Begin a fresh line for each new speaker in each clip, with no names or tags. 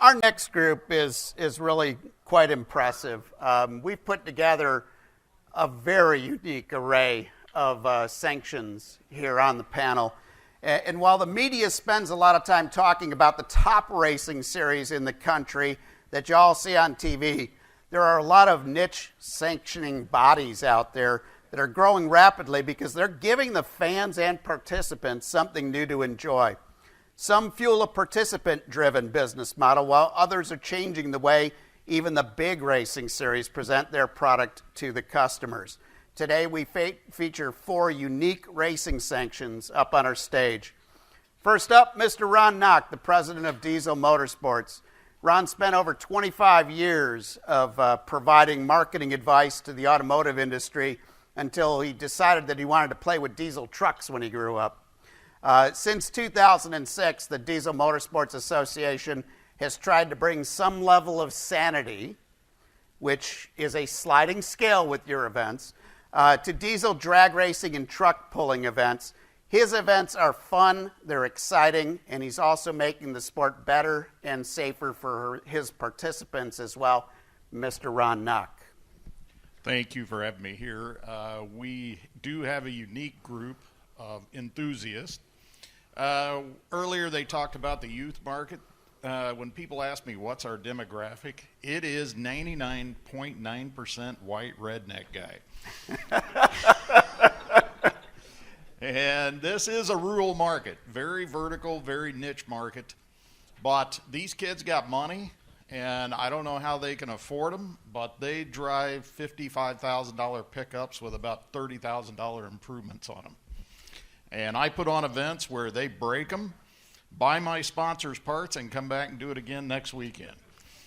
Our next group is really quite impressive. We've put together a very unique array of sanctions here on the panel. And while the media spends a lot of time talking about the top racing series in the country that you all see on TV, there are a lot of niche sanctioning bodies out there that are growing rapidly because they're giving the fans and participants something new to enjoy. Some fuel a participant-driven business model, while others are changing the way even the big racing series present their product to the customers. Today, we feature 4 unique racing sanctions up on our stage. First up, Mr. Ron Knock, the president of Diesel Motorsports. Ron spent over 25 years of providing marketing advice to the automotive industry until he decided that he wanted to play with diesel trucks when he grew up. Since 2006, the Diesel Motorsports Association has tried to bring some level of sanity, which is a sliding scale with your events, to diesel drag racing and truck pulling events. His events are fun, they're exciting, and he's also making the sport better and safer for his participants as well. Mr. Ron Knock.
Thank you for having me here. We do have a unique group of enthusiasts. Earlier they talked about the youth market. When people ask me what's our demographic, it is 99.9% white redneck guy. And this is a rural market, very vertical, very niche market. But these kids got money, and I don't know how they can afford them, but they drive $55,000 pickups with about $30,000 improvements on them. And I put on events where they break them, buy my sponsors' parts, and come back and do it again next weekend.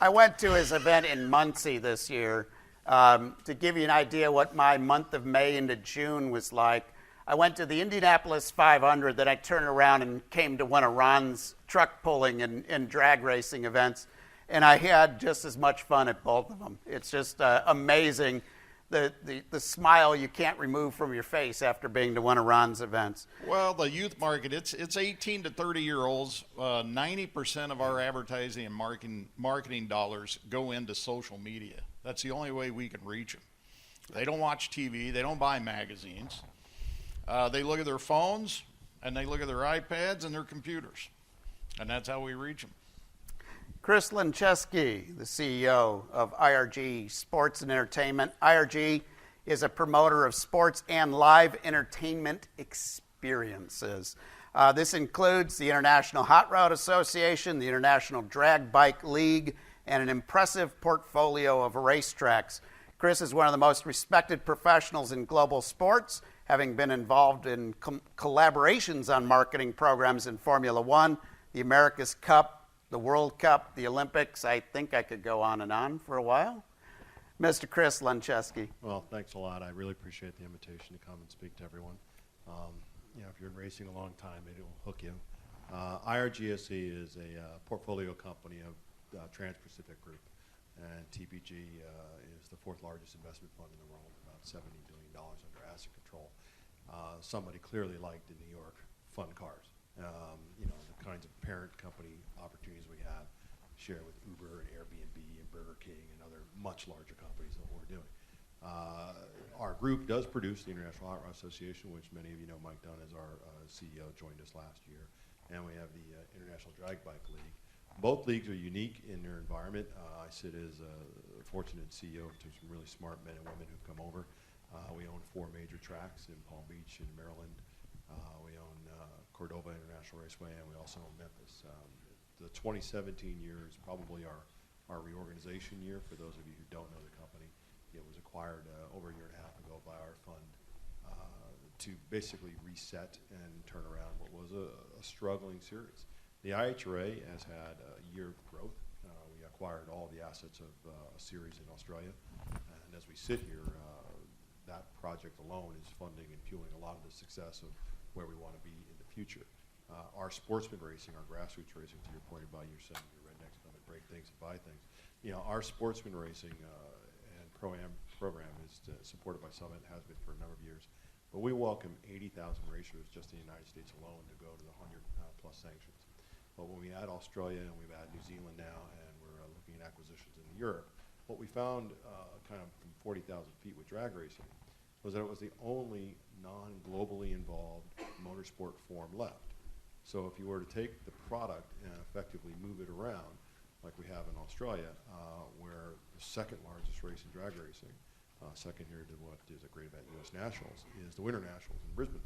I went to his event in Muncie this year. To give you an idea what my month of May into June was like, I went to the Indianapolis 500, then I turned around and came to one of Ron's truck pulling and drag racing events, and I had just as much fun at both of them. It's just amazing. The smile you can't remove from your face after being to one of Ron's events.
Well, the youth market, it's 18 to 30-year-olds. 90% of our advertising and marketing dollars go into social media. That's the only way we can reach them. They don't watch TV. They don't buy magazines. They look at their phones, and they look at their iPads and their computers. And that's how we reach them.
Chris Lincheski, the CEO of Irg Sports Entertainment. Irg is a promoter of sports and live entertainment experiences. This includes the International Hot Rod Association, the International Drag Bike League, and an impressive portfolio of racetracks. Chris is one of the most respected professionals in global sports, having been involved in collaborations on marketing programs in Formula One, the America's Cup, the World Cup, the Olympics. I think I could go on and on for a while. Mr. Chris Lincheski.
Well, thanks a lot. I really appreciate the invitation to come and speak to everyone. If you're in racing a long time, maybe it'll hook you. IRGSE is a portfolio company of Trans-Pacific Group, and TPG is the 4th largest investment fund in the world, about $70 billion under asset control. Somebody clearly liked in New York fun cars. The kinds of parent company opportunities we have share with Uber and Airbnb and Burger King and other much larger companies than what we're doing. Our group does produce the International Hot Rod Association, which many of you know Mike Dunn as our CEO joined us last year, and we have the International Drag Bike League. Both leagues are unique in their environment. I sit as a fortunate CEO to some really smart men and women who've come over. We own 4 major tracks in Palm Beach and Maryland. We own Cordova International Raceway, and we also own Memphis. The 2017 year is probably our reorganization year. For those of you who don't know the company, it was acquired over a year and a half ago by our fund to basically reset and turn around what was a struggling series. The IHRA has had a year of growth. We acquired all the assets of a series in Australia, and as we sit here, that project alone is funding and fueling a lot of the success of where we want to be in the future. Our sportsman racing, our grassroots racing, to your point about you're saying your rednecks come and break things and buy things. Our sportsman racing and program is supported by Summit, has been for a number of years. But we welcome 80,000 racers just in the United States alone to go to the 100+ sanctions. But when we add Australia and we've added New Zealand now, and in acquisitions in Europe. What we found kind of from 40,000 feet with drag racing was that it was the only non-globally involved motorsport form left. So if you were to take the product and effectively move it around, like we have in Australia, where the second largest race in drag racing, second here to what is a great event, U.S. Nationals, is the Winter Nationals in Brisbane.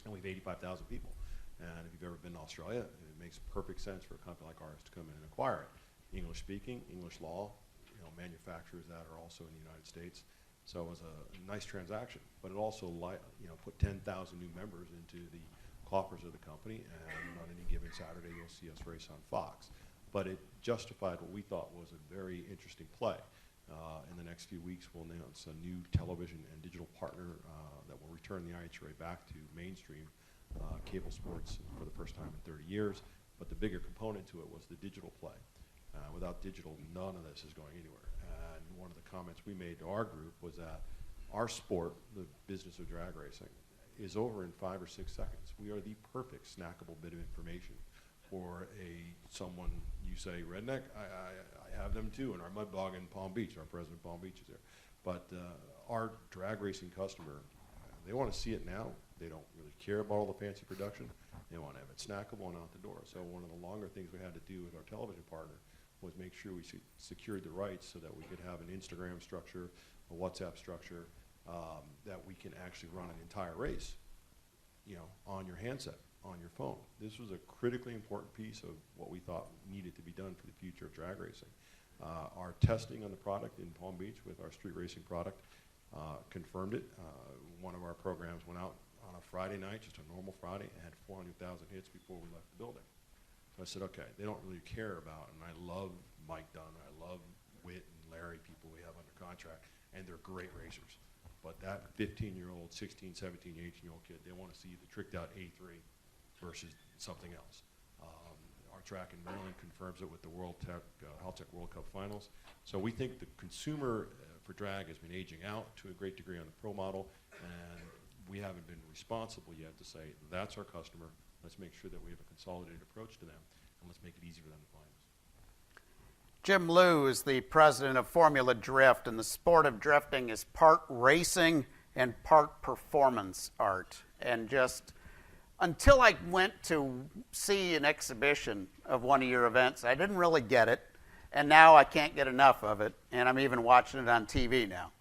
And we have 85,000 people. And if you've ever been to Australia, it makes perfect sense for a company like ours to come in and acquire it. English speaking, English law, manufacturers that are also in the United States. So it was a nice transaction, but it also put 10,000 new members into the coffers of the company, and on any given Saturday you'll see us race on Fox. But it justified what we thought was a very interesting play. In the next few weeks we'll announce a new television and digital partner that will return the IHRA back to mainstream cable sports for the first time in 30 years. But the bigger component to it was the digital play. Without digital, none of this is going anywhere. And one of the comments we made to our group was that our sport, the business of drag racing, is over in 5 or 6 seconds. We are the perfect snackable bit of information for someone, you say, redneck, I have them too in our mud bog in Palm Beach. Our president of Palm Beach is there. But our drag racing customer, they want to see it now. They don't really care about all the fancy production. They want to have it snackable and out the door. So one of the longer things we had to do with our television partner was make sure we secured the rights so that we could have an Instagram structure, a WhatsApp structure, that we can actually run an entire race, on your handset, on your phone. This was a critically important piece of what we thought needed to be done for the future of drag racing. Our testing on the product in Palm Beach with our street racing product confirmed it. One of our programs went out on a Friday night, just a normal Friday, and had 400,000 hits before we left the building. So I said, okay, they don't really care about, and I love Mike Dunn, I love Whit and Larry, people we have under contract, and they're great racers. But that 15-year-old, 16, 17, 18-year-old kid, they want to see the tricked out A3 versus something else. Our track in Maryland confirms it with the Haltech World Cup Finals. So we think the consumer for drag has been aging out to a great degree on the pro model, and we haven't been responsible yet to say, that's our customer, let's make sure that we have a consolidated approach to them, and let's make it easy for them to find us.
Jim Liu is the president of Formula Drift, and the sport of drifting is part racing and part performance art. And just until I went to see an exhibition of one of your events, I didn't really get it, and now I can't get enough of it, and I'm even watching it on TV now.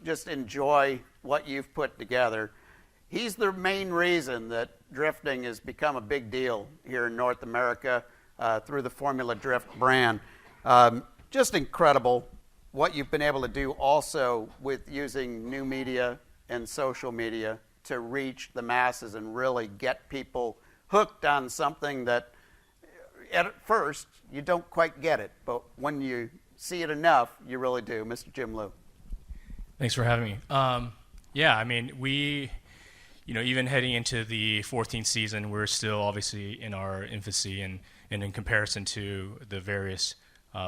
Just enjoy what you've put together. He's the main reason that drifting has become a big deal here in North America through the Formula Drift brand. Just incredible what you've been able to do also with using new media and social media to reach the masses and really get people hooked on something that at first you don't quite get it, but when you see it enough, you really do. Mr. Jim Liu.
Thanks for having me. Yeah, I mean, we, even heading into the 14th season, we're still obviously in our infancy, and in comparison to the various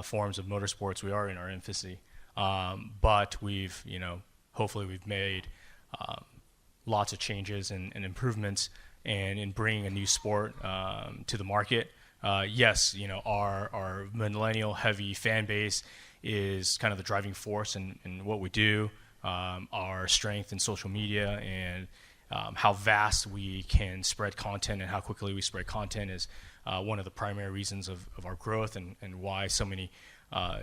forms of motorsports, we are in our infancy. But we've, hopefully we've made lots of changes and improvements, and in bringing a new sport to the market. Yes, our millennial heavy fan base is kind of the driving force in what we do. Our strength in social media and how vast we can spread content and how quickly we spread content is one of the primary reasons of our growth and why so many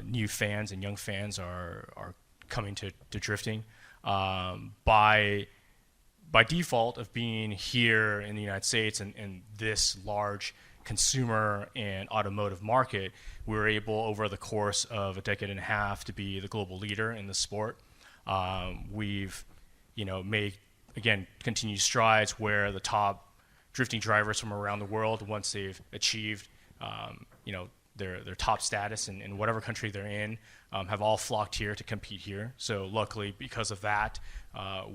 new fans and young fans are coming to drifting. By default of being here in the United States and this large consumer and automotive market, we were able over the course of a decade and a half to be the global leader in the sport. We've, made, again, continued strides where the top drifting drivers from around the world, once they've achieved, their top status in whatever country they're in, have all flocked here to compete here. So luckily, because of that,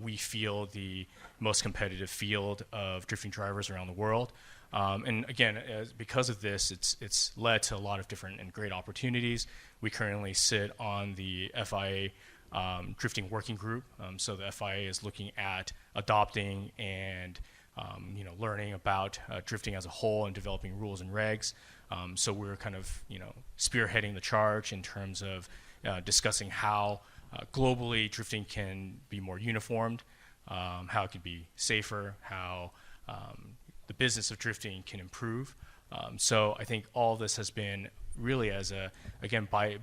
we feel the most competitive field of drifting drivers around the world. And again, because of this, it's led to a lot of different and great opportunities. We currently sit on the FIA drifting working group. So the FIA is looking at adopting and learning about drifting as a whole and developing rules and regs. So we're kind of spearheading the charge in terms of discussing how globally drifting can be more uniformed, how it can be safer, how the business of drifting can improve. So I think all this has been really as again by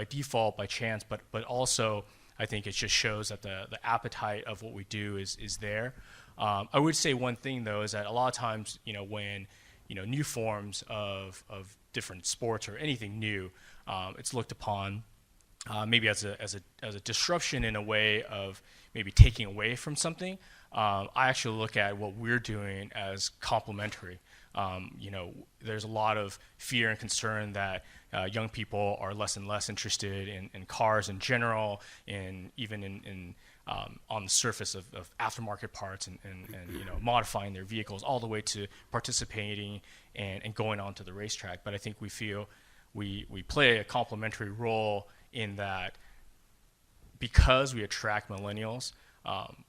default, by chance, but also I think it just shows that the appetite of what we do is there. I would say one thing though is that a lot of times when new forms of different sports or anything new, it's looked upon maybe as a disruption in a way of maybe taking away from something. I actually look at what we're doing as complementary. There's a lot of fear and concern that young people are less and less interested in cars in general, even on the surface of aftermarket parts and modifying their vehicles, all the way to participating and going on to the racetrack. But I think we feel we play a complementary role in that because we attract millennials.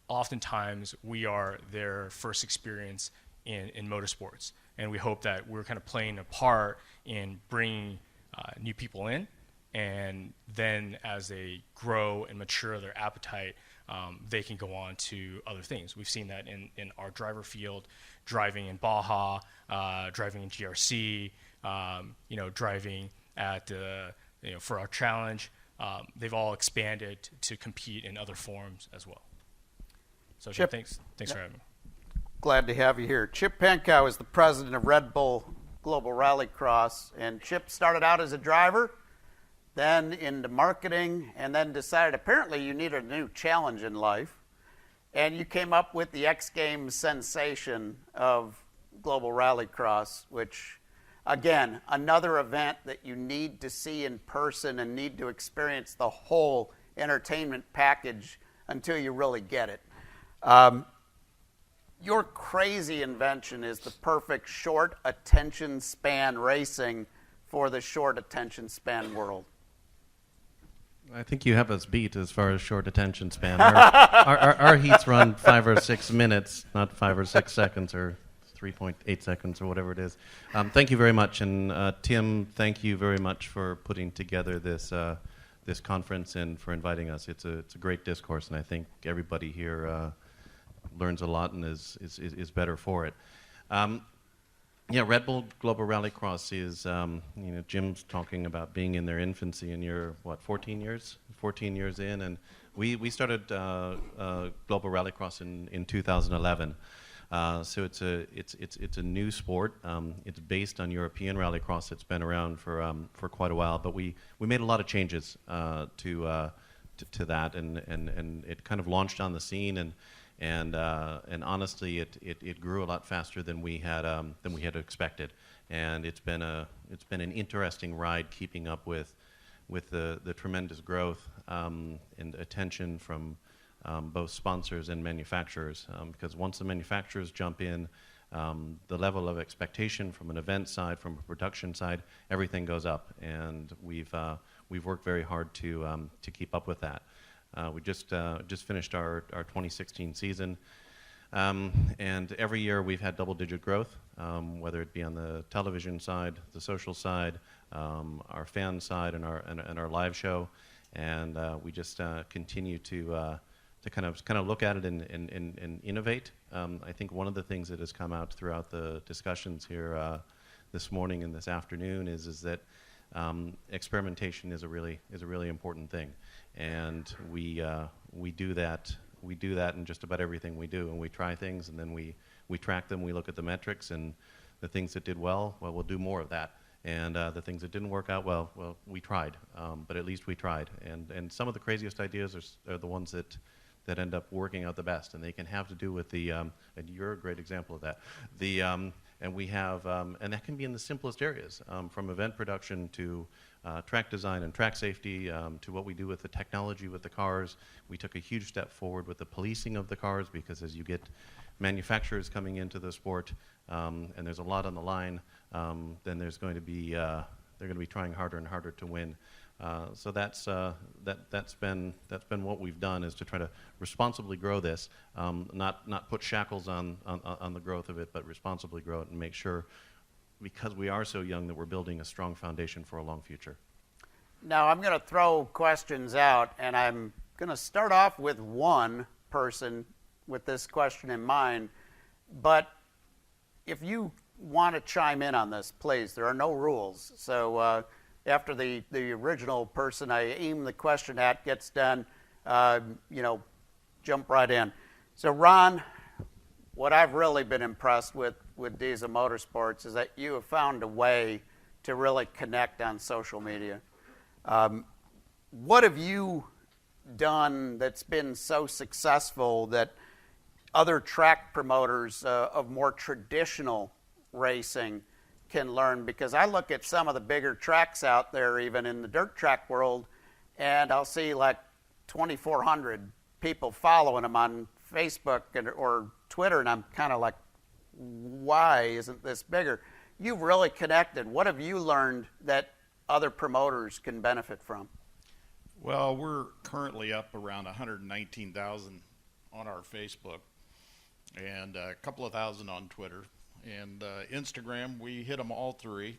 Oftentimes we are their first experience in motorsports, and we hope that we're kind of playing a part in bringing new people in, and then as they grow and mature their appetite, they can go on to other things. We've seen that in our driver field, driving in Baja, driving in GRC, driving at for our challenge. They've all expanded to compete in other forms as well. So Chip, thanks for having me.
Glad to have you here. Chip Pankow is the president of Red Bull Global Rallycross, and Chip started out as a driver, then into marketing, and then decided apparently you needed a new challenge in life, and you came up with the X Games sensation of Global Rallycross, which, again, another event that you need to see in person and need to experience the whole entertainment package until you really get it. Your crazy invention is the perfect short attention span racing for the short attention span world.
I think you have us beat as far as short attention span. Our heats run 5 or 6 minutes, not 5 or 6 seconds or 3.8 seconds or whatever it is. Thank you very much. And Tim, thank you very much for putting together this conference and for inviting us. It's a great discourse, and I think everybody here learns a lot and is better for it. Red Bull Global Rallycross is, Jim's talking about being in their infancy, and you're, 14 years? 14 years in, and we started Global Rallycross in 2011. So it's a new sport. It's based on European Rallycross. It's been around for quite a while, but we made a lot of changes to that, and it kind of launched on the scene, and honestly, it grew a lot faster than we had expected, and it's been an interesting ride keeping up with the tremendous growth and attention from both sponsors and manufacturers, because once the manufacturers jump in, the level of expectation from an event side, from a production side, everything goes up, and we've worked very hard to keep up with that. We just finished our 2016 season, and every year we've had double-digit growth, whether it be on the television side, the social side, our fan side, and our live show, and we just continue to kind of look at it and innovate. I think one of the things that has come out throughout the discussions here this morning and this afternoon is that experimentation is a really important thing, and we do that in just about everything we do, and we try things, and then we track them, we look at the metrics, and the things that did well, we'll do more of that, and the things that didn't work out well, we tried, but at least we tried, and some of the craziest ideas are the ones that end up working out the best, and they can have to do with the and you're a great example of that, and we have, and that can be in the simplest areas, from event production to track design and track safety, to what we do with the technology with the cars. We took a huge step forward with the policing of the cars, because as you get manufacturers coming into the sport, and there's a lot on the line, then there's going to be they're going to be trying harder and harder to win. So that's been what we've done, is to try to responsibly grow this, not put shackles on the growth of it, but responsibly grow it and make sure because we are so young that we're building a strong foundation for a long future.
Now, I'm going to throw questions out, and I'm going to start off with one person with this question in mind. But if you want to chime in on this, please, there are no rules. So after the original person I aim the question at gets done, jump right in. So, Ron, what I've really been impressed with Diesel Motorsports is that you have found a way to really connect on social media. What have you done that's been so successful that other track promoters of more traditional racing can learn? Because I look at some of the bigger tracks out there, even in the dirt track world, and I'll see like 2,400 people following them on Facebook or Twitter, and I'm kind of like, why isn't this bigger? You've really connected. What have you learned that other promoters can benefit from?
Well, we're currently up around 119,000 on our Facebook and a couple of thousand on Twitter. And Instagram, we hit them all three.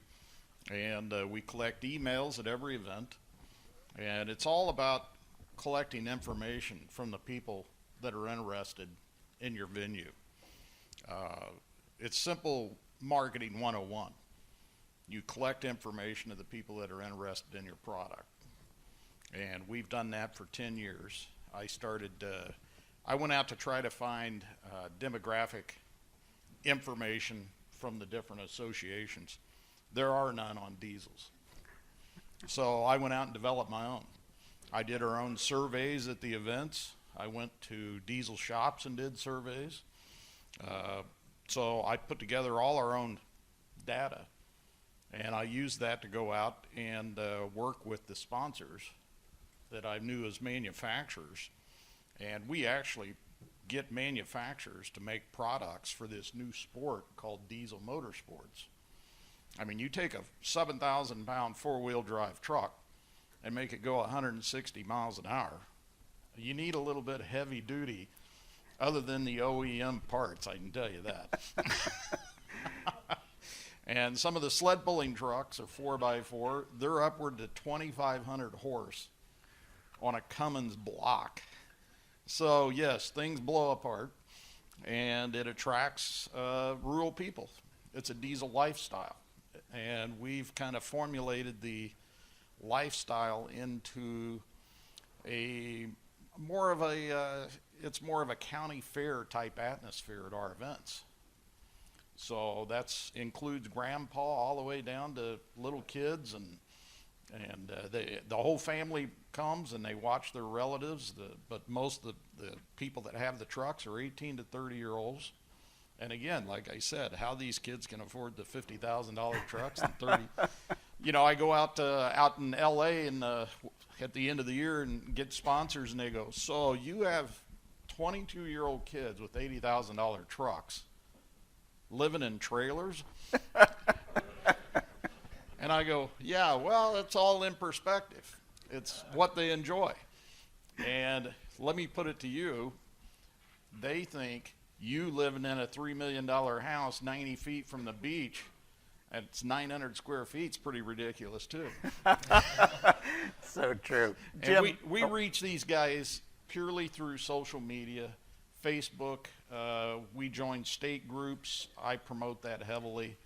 And we collect emails at every event. And it's all about collecting information from the people that are interested in your venue. It's simple marketing 101. You collect information of the people that are interested in your product. And we've done that for 10 years. I went out to try to find demographic information from the different associations. There are none on diesels. So I went out and developed my own. I did our own surveys at the events. I went to diesel shops and did surveys. So I put together all our own data, and I used that to go out and work with the sponsors that I knew as manufacturers. And we actually get manufacturers to make products for this new sport called diesel motorsports. I mean, you take a 7,000-pound four-wheel drive truck and make it go 160 miles an hour. You need a little bit of heavy duty other than the OEM parts, I can tell you that. And some of the sled pulling trucks are 4x4. They're upward to 2,500 horse on a Cummins block. So, yes, things blow apart, and it attracts rural people. It's a diesel lifestyle, and we've kind of formulated the lifestyle into it's more of a county fair type atmosphere at our events. So that includes grandpa all the way down to little kids, and the whole family comes and they watch their relatives. But most of the people that have the trucks are 18 to 30-year-olds. And again, like I said, how these kids can afford the $50,000 trucks and 30. I go out in L.A. and at the end of the year and get sponsors, and they go, "So you have 22-year-old kids with $80,000 trucks living in trailers?" And I go, "Yeah, well, it's all in perspective. It's what they enjoy." And let me put it to you, they think you living in a $3 million house 90 feet from the beach, and it's 900 square feet, it's pretty ridiculous too.
So true.
And
Jim,
we reach these guys purely through social media, Facebook. We join state groups. I promote that heavily,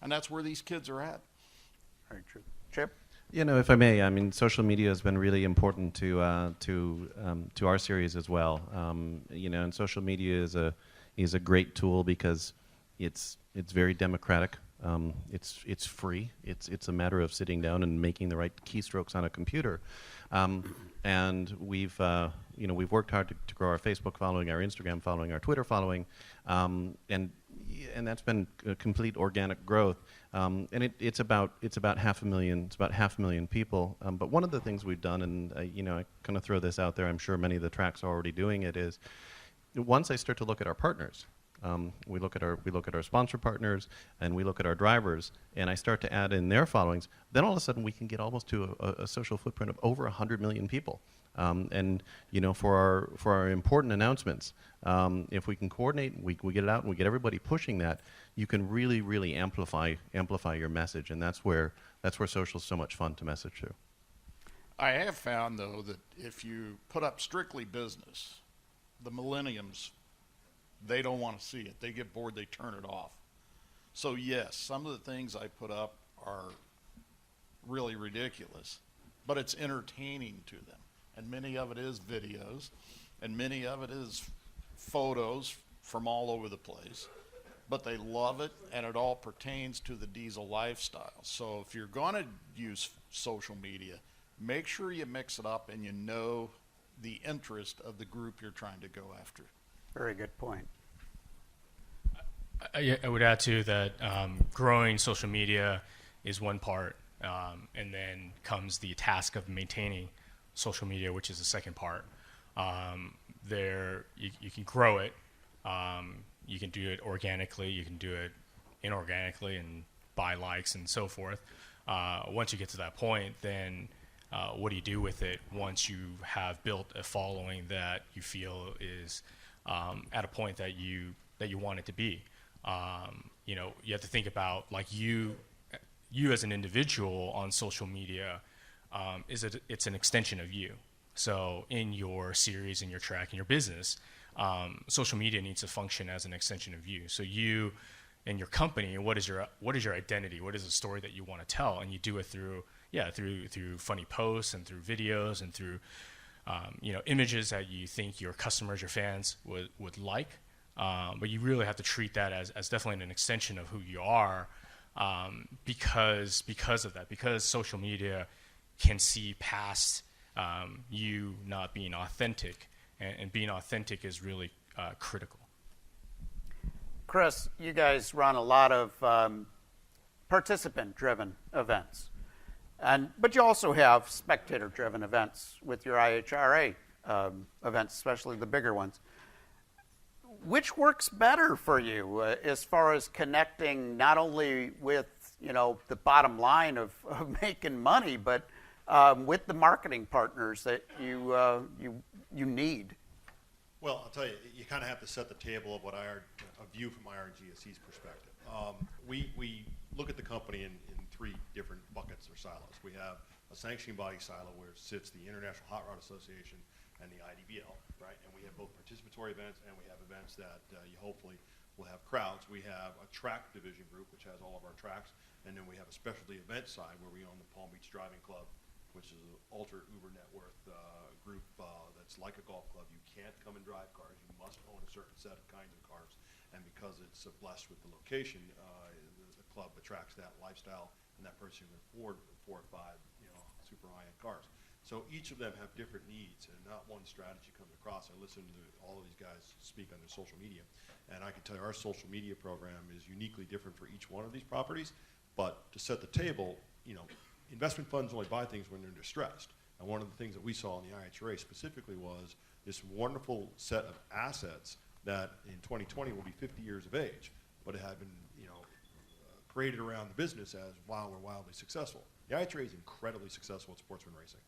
and that's where these kids are at.
Very true. Chip?
If I may, I mean, social media has been really important to our series as well. And social media is a great tool because it's very democratic. It's free. It's a matter of sitting down and making the right keystrokes on a computer. And we've worked hard to grow our Facebook following, our Instagram following, our Twitter following, and that's been a complete organic growth. And it's about 500,000. It's about 500,000 people. But one of the things we've done, and I kind of throw this out there, I'm sure many of the tracks are already doing it, is once I start to look at our partners, We look at our sponsor partners, and we look at our drivers, and I start to add in their followings. Then all of a sudden, we can get almost to a social footprint of over 100 million people. And for our important announcements, if we can coordinate, we get it out, and we get everybody pushing that, you can really, really amplify your message, and that's where social is so much fun to message to.
I have found, though, that if you put up strictly business, the millenniums, they don't want to see it. They get bored, they turn it off. So yes, some of the things I put up are really ridiculous, but it's entertaining to them. And many of it is videos, and many of it is photos from all over the place. But they love it, and it all pertains to the diesel lifestyle. So if you're going to use social media, make sure you mix it up and you know the interest of the group you're trying to go after.
Very good point.
I would add too that growing social media is one part, and then comes the task of maintaining social media, which is the second part. You can grow it. You can do it organically. You can do it inorganically and buy likes and so forth. Once you get to that point, then what do you do with it once you have built a following that you feel is at a point that you want it to be? You have to think about, like, you as an individual on social media, it's an extension of you. So in your series, in your track, in your business, social media needs to function as an extension of you. So you and your company, what is your identity? What is the story that you want to tell? And you do it through funny posts and through videos and through images that you think your customers, your fans would like. But you really have to treat that as definitely an extension of who you are, because of that, because social media can see past you not being authentic, and being authentic is really critical.
Chris, you guys run a lot of participant-driven events, but you also have spectator-driven events with your IHRA events, especially the bigger ones. Which works better for you as far as connecting not only with the bottom line of making money, but with the marketing partners that you need?
Well, I'll tell you, you kind of have to set the table of a view from IRGSE's perspective. We look at the company in three different buckets or silos. We have a sanctioning body silo where sits the International Hot Rod Association and the IDBL, right? And we have both participatory events and we have events that you hopefully will have crowds. We have a track division group, which has all of our tracks, and then we have a specialty event side where we own the Palm Beach Driving Club, which is an ultra uber net worth group that's like a golf club. You can't come and drive cars. You must own a certain set of kinds of cars. And because it's blessed with the location, the club attracts that lifestyle and that person can afford 4 or 5 super high-end cars. So each of them have different needs, and not one strategy comes across. I listen to all of these guys speak on their social media, and I can tell you our social media program is uniquely different for each one of these properties. But to set the table, investment funds only buy things when they're distressed. And one of the things that we saw in the IHRA specifically was this wonderful set of assets that in 2020 will be 50 years of age, but it had been created around the business as, wow, we're wildly successful. The IHRA is incredibly successful at sportsman racing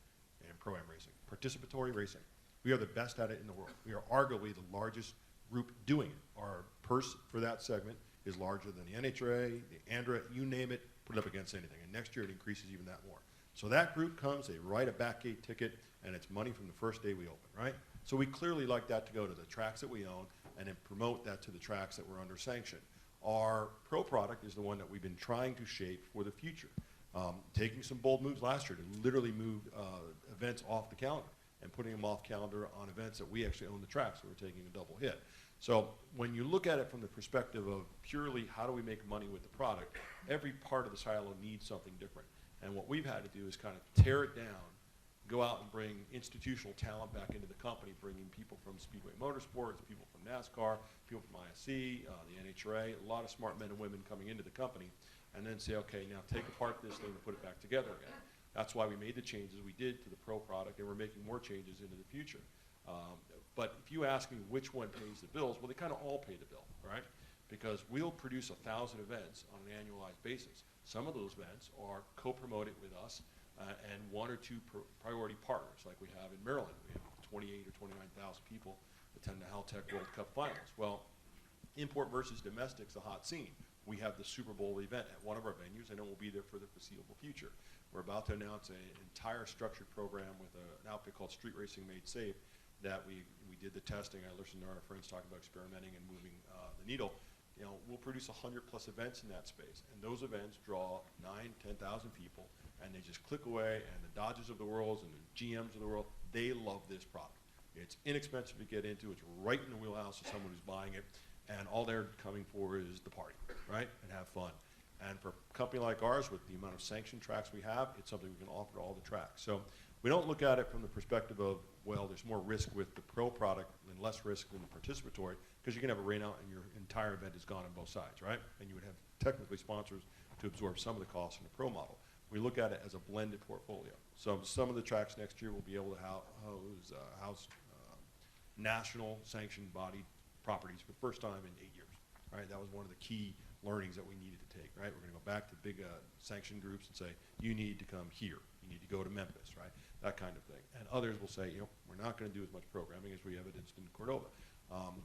and pro-am racing, participatory racing. We are the best at it in the world. We are arguably the largest group doing it. Our purse for that segment is larger than the NHRA, the ANDRA, you name it, put it up against anything. And next year it increases even that more. So that group comes, they write a back gate ticket, and it's money from the first day we open, right? So we clearly like that to go to the tracks that we own and then promote that to the tracks that we're under sanction. Our pro product is the one that we've been trying to shape for the future. Taking some bold moves last year to literally move events off the calendar and putting them off calendar on events that we actually own the tracks, so we're taking a double hit. So when you look at it from the perspective of purely how do we make money with the product, every part of the silo needs something different. And what we've had to do is kind of tear it down, go out and bring institutional talent back into the company, bringing people from Speedway Motorsports, people from NASCAR, people from ISC, the NHRA, a lot of smart men and women coming into the company, and then say, okay, now take apart this thing and put it back together again. That's why we made the changes we did to the pro product, and we're making more changes into the future. But if you ask me which one pays the bills, well, they kind of all pay the bill, right? Because we'll produce 1,000 events on an annualized basis. Some of those events are co-promoted with us and one or two priority partners, like we have in Maryland. We have 28 or 29,000 people attend the Haltech World Cup Finals. Well, import versus domestic's a hot scene. We have the Super Bowl event at one of our venues, and it will be there for the foreseeable future. We're about to announce an entire structured program with an outfit called Street Racing Made Safe that we did the testing. I listened to our friends talking about experimenting and moving the needle. You know, we'll produce 100 plus events in that space, and those events draw 9,000, 10,000 people, and they just click away. And the Dodgers of the world and the GMs of the world, they love this product. It's inexpensive to get into. It's right in the wheelhouse of someone who's buying it, and all they're coming for is the party, right, and have fun. And for a company like ours, with the amount of sanctioned tracks we have, it's something we can offer to all the tracks. So we don't look at it from the perspective of, well, there's more risk with the pro product and less risk than the participatory, because you can have a rain out and your entire event is gone on both sides, right? And you would have technically sponsors to absorb some of the costs in the pro model. We look at it as a blended portfolio. So some of the tracks next year will be able to house national sanctioned body properties for the first time in 8 years, right? That was one of the key learnings that we needed to take, right? We're going to go back to big sanction groups and say, you need to come here. You need to go to Memphis, right? That kind of thing. And others will say, you know, we're not going to do as much programming as we evidenced in Cordova.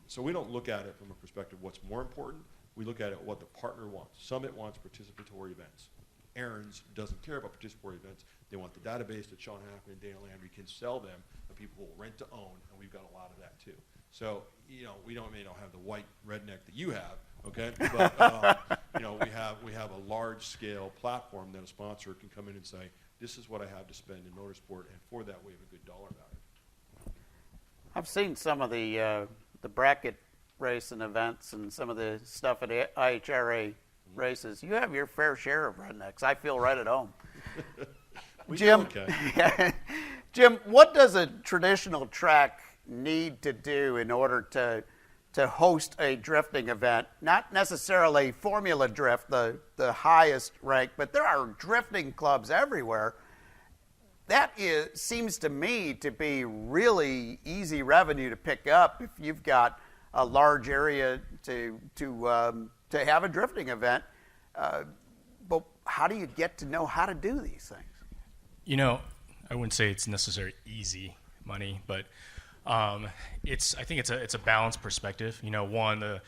So we don't look at it from a perspective of what's more important. We look at it what the partner wants. Summit wants participatory events. Aaron's doesn't care about participatory events. They want the database that Sean Hackman and Dana Landry can sell them, and people will rent to own, and we've got a lot of that too. So, you know, we may not have the white redneck that you have, okay? But, you know, we have a large-scale platform that a sponsor can come in and say, this is what I have to spend in motorsport, and for that we have a good dollar value.
I've seen some of the bracket racing events and some of the stuff at IHRA races. You have your fair share of rednecks. I feel right at home. Jim, Jim, what does a traditional track need to do in order to host a drifting event? Not necessarily Formula Drift, the highest rank, but there are drifting clubs everywhere. That seems to me to be really easy revenue to pick up if you've got a large area to have a drifting event. But how do you get to know how to do these things?
You know, I wouldn't say it's necessarily easy money, but I think it's a balanced perspective. You know, one, the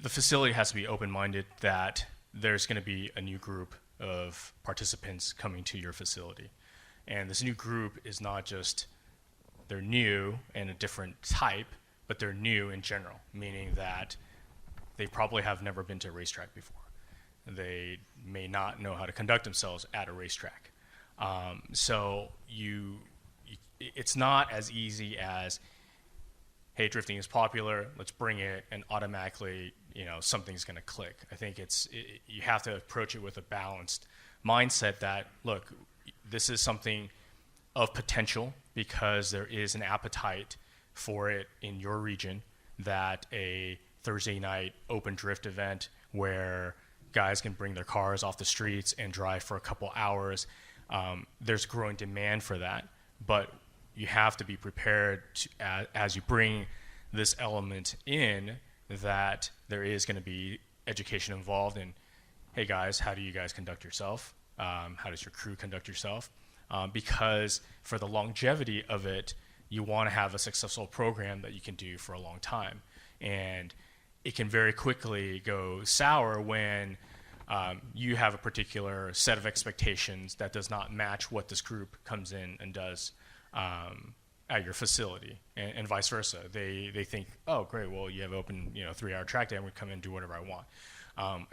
facility has to be open-minded that there's going to be a new group of participants coming to your facility, and this new group is not just they're new and a different type, but they're new in general, meaning that they probably have never been to a racetrack before. They may not know how to conduct themselves at a racetrack. So it's not as easy as, hey, drifting is popular, let's bring it, and automatically, you know, something's going to click. I think you have to approach it with a balanced mindset that, look, this is something of potential because there is an appetite for it in your region, that a Thursday night open drift event where guys can bring their cars off the streets and drive for a couple hours, there's growing demand for that. But you have to be prepared as you bring this element in, that there is going to be education involved in, hey guys, how do you guys conduct yourself? How does your crew conduct yourself? Because for the longevity of it, you want to have a successful program that you can do for a long time. And it can very quickly go sour when you have a particular set of expectations that does not match what this group comes in and does at your facility, and vice versa. They think, oh, great, well, you have open 3-hour track day, I'm going to come in and do whatever I want.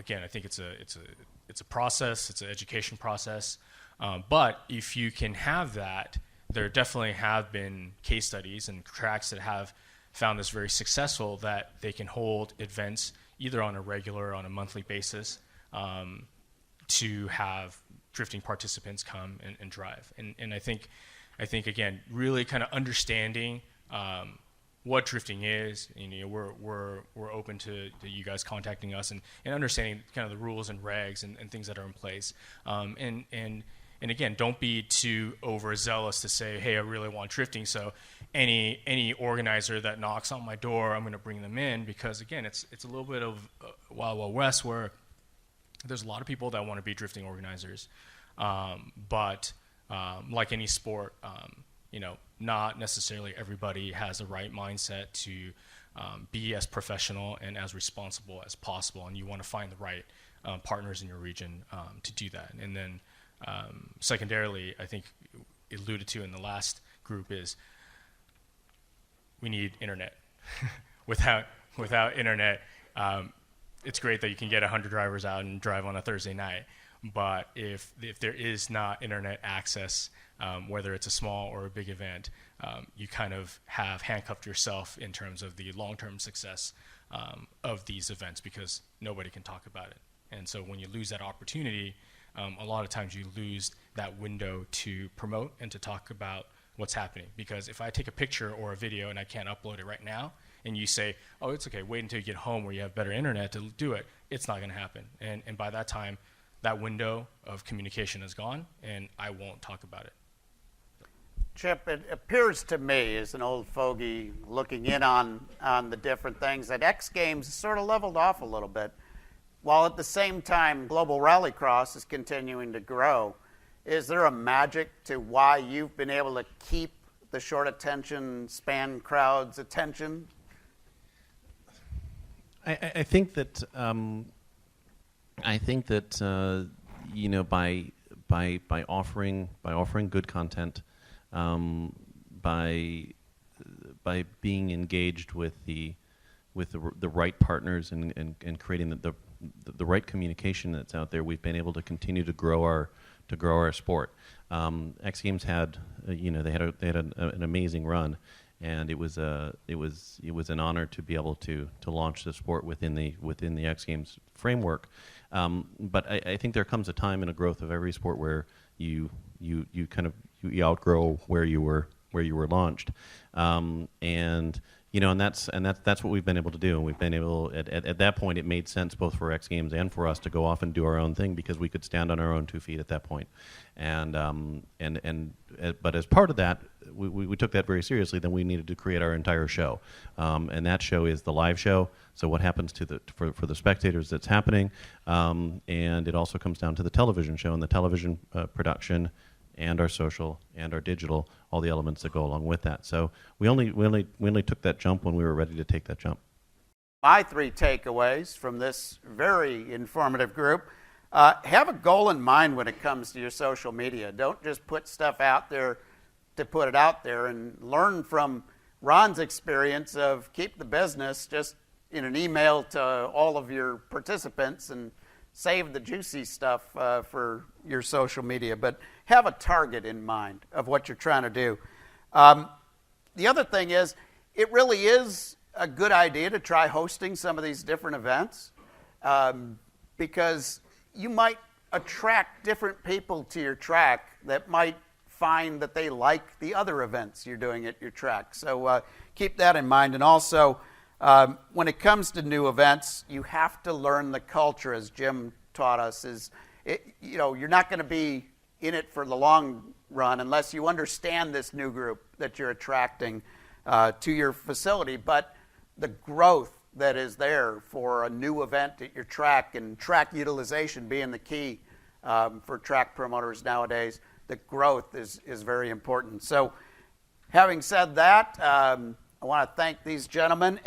Again, I think it's a process, it's an education process. But if you can have that, there definitely have been case studies and tracks that have found this very successful, that they can hold events either on a regular or on a monthly basis to have drifting participants come and drive. And I think again, really kind of understanding what drifting is. We're open to you guys contacting us and understanding kind of the rules and regs and things that are in place. And And again, don't be too overzealous to say, hey, I really want drifting, so any organizer that knocks on my door, I'm going to bring them in, because again, it's a little bit of Wild Wild West, where there's a lot of people that want to be drifting organizers, but like any sport, not necessarily everybody has the right mindset to be as professional and as responsible as possible, and you want to find the right partners in your region to do that. And then secondarily, I think alluded to in the last group, is we need internet. without internet, it's great that you can get 100 drivers out and drive on a Thursday night, but if there is not internet access, whether it's a small or a big event, you kind of have handcuffed yourself in terms of the long-term success of these events, because nobody can talk about it. And so when you lose that opportunity, a lot of times you lose that window to promote and to talk about what's happening. Because if I take a picture or a video and I can't upload it right now, and you say, oh, it's okay, wait until you get home where you have better internet to do it, it's not going to happen. And by that time, that window of communication is gone, and I won't talk about it.
Chip, it appears to me, as an old fogey looking in on the different things, that X Games sort of leveled off a little bit, while at the same time Global Rallycross is continuing to grow. Is there a magic to why you've been able to keep the short attention span crowd's attention?
I think that by offering good content, by being engaged with the right partners and creating the right communication that's out there, we've been able to continue to grow our sport. X Games had an amazing run, and it was an honor to be able to launch the sport within the X Games framework. But I think there comes a time in a growth of every sport where you outgrow where you were launched, and that's what we've been able to do. And we've been able at that point, it made sense both for X Games and for us to go off and do our own thing, because we could stand on our own 2 feet at that point. But as part of that, we took that very seriously. Then we needed to create our entire show, and that show is the live show. So what happens for the spectators that's happening, and it also comes down to the television show and the television production, and our social and our digital, all the elements that go along with that. So we only took that jump when we were ready to take that jump.
My 3 takeaways from this very informative group: have a goal in mind when it comes to your social media. Don't just put stuff out there to put it out there, and learn from Ron's experience of keep the business just in an email to all of your participants and save the juicy stuff for your social media. But have a target in mind of what you're trying to do. The other thing is, it really is a good idea to try hosting some of these different events, because you might attract different people to your track that might find that they like the other events you're doing at your track. So keep that in mind. And also, when it comes to new events, you have to learn the culture, as Jim taught us. You're not going to be in it for the long run unless you understand this new group that you're attracting to your facility. But the growth that is there for a new event at your track, and track utilization being the key for track promoters nowadays, the growth is very important. So having said that, I want to thank these gentlemen.